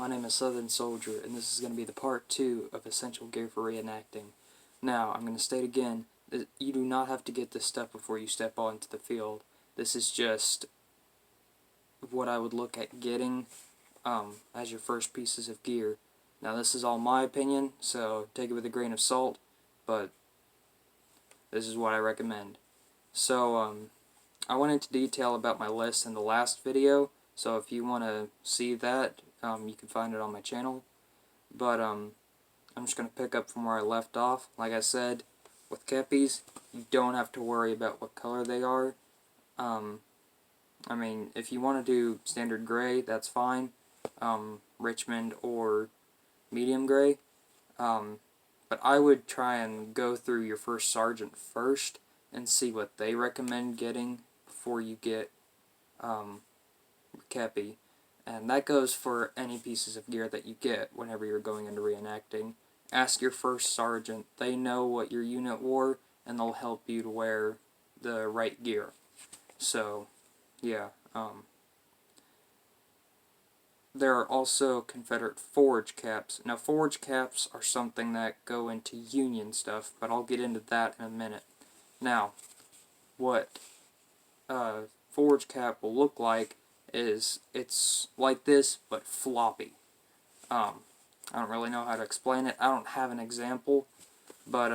my name is Southern Soldier, and this is going to be the part 2 of Essential Gear for Reenacting. Now, I'm going to state again that you do not have to get this stuff before you step onto the field. This is just what I would look at getting as your first pieces of gear. Now, this is all my opinion, so take it with a grain of salt, but this is what I recommend. So, I went into detail about my list in the last video, so if you want to see that, you can find it on my channel. But I'm just going to pick up from where I left off. Like I said, with kepis, you don't have to worry about what color they are. I mean, if you want to do standard gray, that's fine. Richmond or medium gray. But I would try and go through your first sergeant first and see what they recommend getting before you get kepi. And that goes for any pieces of gear that you get whenever you're going into reenacting. Ask your first sergeant. They know what your unit wore, and they'll help you to wear the right gear. So, yeah. There are also Confederate forage caps. Now, forage caps are something that go into Union stuff, but I'll get into that in a minute. Now, what forage cap will look like is it's like this, but floppy. I don't really know how to explain it. I don't have an example, but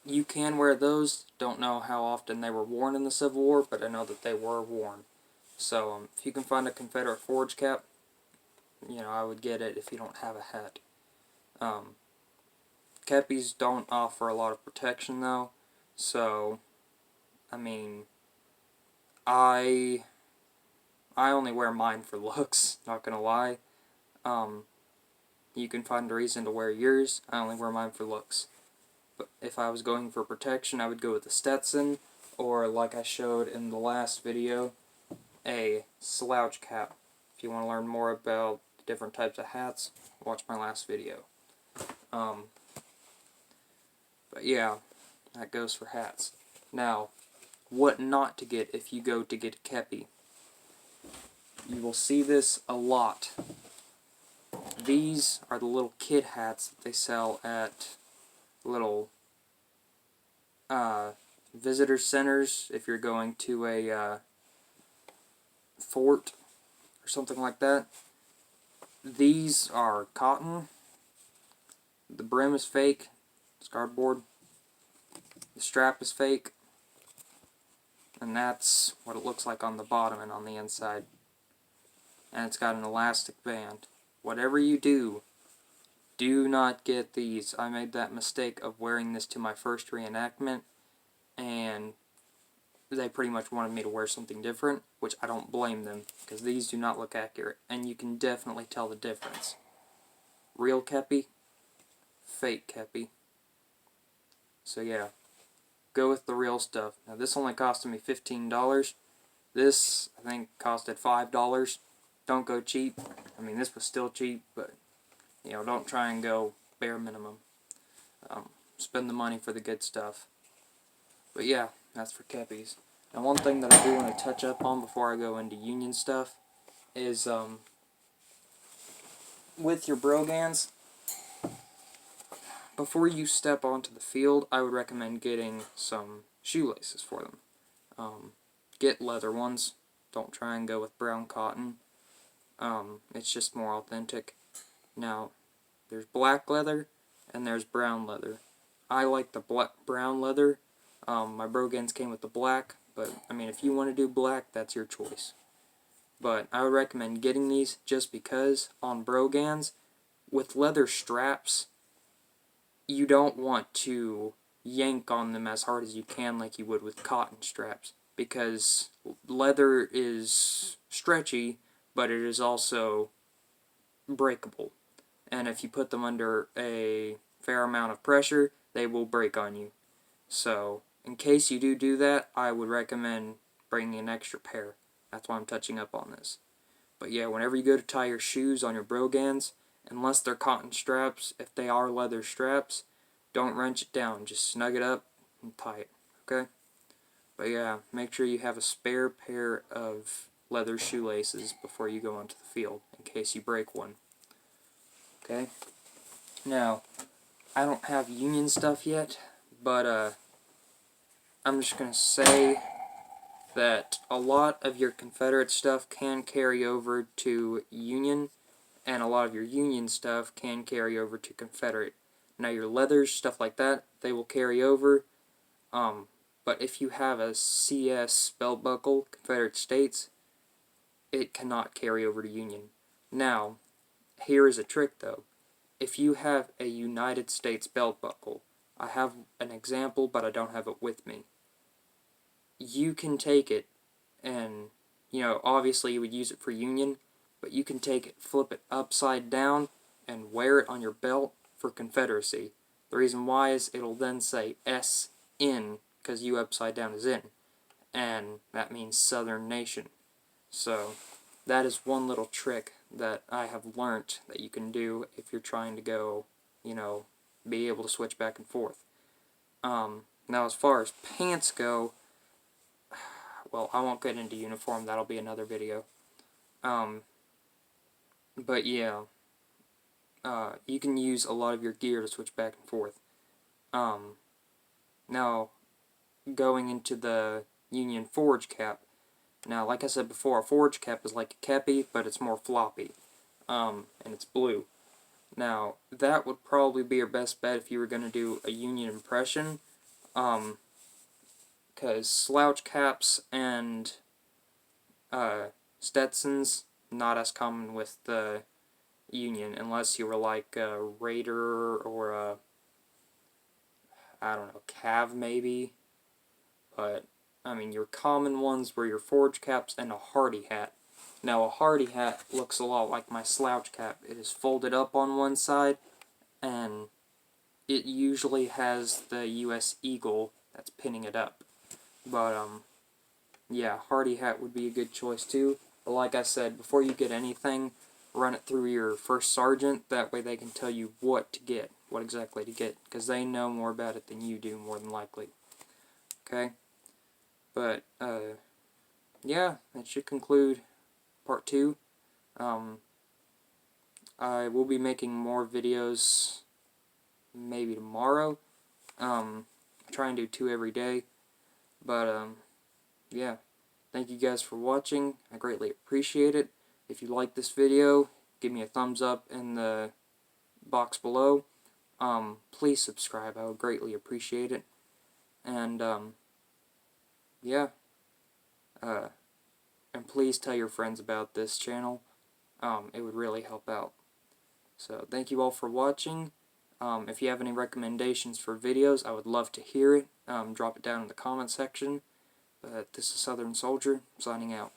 you can wear those. Don't know how often they were worn in the Civil War, but I know that they were worn. So if you can find a Confederate forage cap, I would get it if you don't have a hat. Kepis don't offer a lot of protection though, so I mean, I only wear mine for looks, not gonna lie. You can find a reason to wear yours. I only wear mine for looks. But if I was going for protection, I would go with the Stetson, or like I showed in the last video, a slouch cap. If you want to learn more about the different types of hats, watch my last video. But yeah, that goes for hats. Now, what not to get if you go to get a kepi. You will see this a lot. These are the little kid hats that they sell at little visitor centers if you're going to a fort or something like that. These are cotton. The brim is fake. It's cardboard. The strap is fake. And that's what it looks like on the bottom and on the inside. And it's got an elastic band. Whatever you do, do not get these. I made that mistake of wearing this to my first reenactment, and they pretty much wanted me to wear something different, which I don't blame them, because these do not look accurate, and you can definitely tell the difference. Real kepi, fake kepi. So yeah, go with the real stuff. Now this only costed me $15. This, I think, costed $5. Don't go cheap. I mean, this was still cheap, but, don't try and go bare minimum. Spend the money for the good stuff. But yeah, that's for kepis. Now, one thing that I do want to touch up on before I go into Union stuff is, with your brogans, before you step onto the field, I would recommend getting some shoelaces for them. Get leather ones. Don't try and go with brown cotton. It's just more authentic. Now, there's black leather and there's brown leather. I like the brown leather. My brogans came with the black, but I mean, if you want to do black, that's your choice. But I would recommend getting these just because on brogans, with leather straps, you don't want to yank on them as hard as you can like you would with cotton straps, because leather is stretchy, but it is also breakable. And if you put them under a fair amount of pressure, they will break on you. So, in case you do that, I would recommend bringing an extra pair. That's why I'm touching up on this. But yeah, whenever you go to tie your shoes on your brogans, unless they're cotton straps, if they are leather straps, don't wrench it down. Just snug it up and tie it, okay? But yeah, make sure you have a spare pair of leather shoelaces before you go onto the field, in case you break one. Okay? Now, I don't have Union stuff yet, but I'm just going to say that a lot of your Confederate stuff can carry over to Union, and a lot of your Union stuff can carry over to Confederate. Now your leathers, stuff like that, they will carry over, but if you have a CS belt buckle, Confederate States, it cannot carry over to Union. Now, here is a trick though. If you have a United States belt buckle, I have an example, but I don't have it with me. You can take it, and, obviously you would use it for Union, but you can take it, flip it upside down, and wear it on your belt for Confederacy. The reason why is it'll then say S in, because U upside down is in, and that means Southern Nation. So, that is one little trick that I have learnt that you can do if you're trying to go, be able to switch back and forth. Now as far as pants go, well, I won't get into uniform, that'll be another video. But yeah, you can use a lot of your gear to switch back and forth. Now, going into the Union forage cap, now, like I said before, a forage cap is like a kepi, but it's more floppy, and it's blue. Now, that would probably be your best bet if you were going to do a Union impression, because slouch caps and Stetsons, not as common with the Union, unless you were like a Raider or a, I don't know, Cav maybe, but, I mean, your common ones were your forage caps and a Hardy hat. Now, a Hardy hat looks a lot like my slouch cap. It is folded up on one side, and it usually has the U.S. Eagle that's pinning it up. But, yeah, Hardy hat would be a good choice, too. But like I said, before you get anything, run it through your first sergeant. That way they can tell you what to get, what exactly to get, because they know more about it than you do, more than likely. Okay? But, yeah, that should conclude part 2. I will be making more videos maybe tomorrow. Try and do 2 every day. But, yeah. Thank you guys for watching. I greatly appreciate it. If you like this video, give me a thumbs up in the box below. Please subscribe. I would greatly appreciate it. And, yeah. And please tell your friends about this channel. It would really help out. So, thank you all for watching. If you have any recommendations for videos, I would love to hear it. Drop it down in the comment section. But this is Southern Soldier, signing out.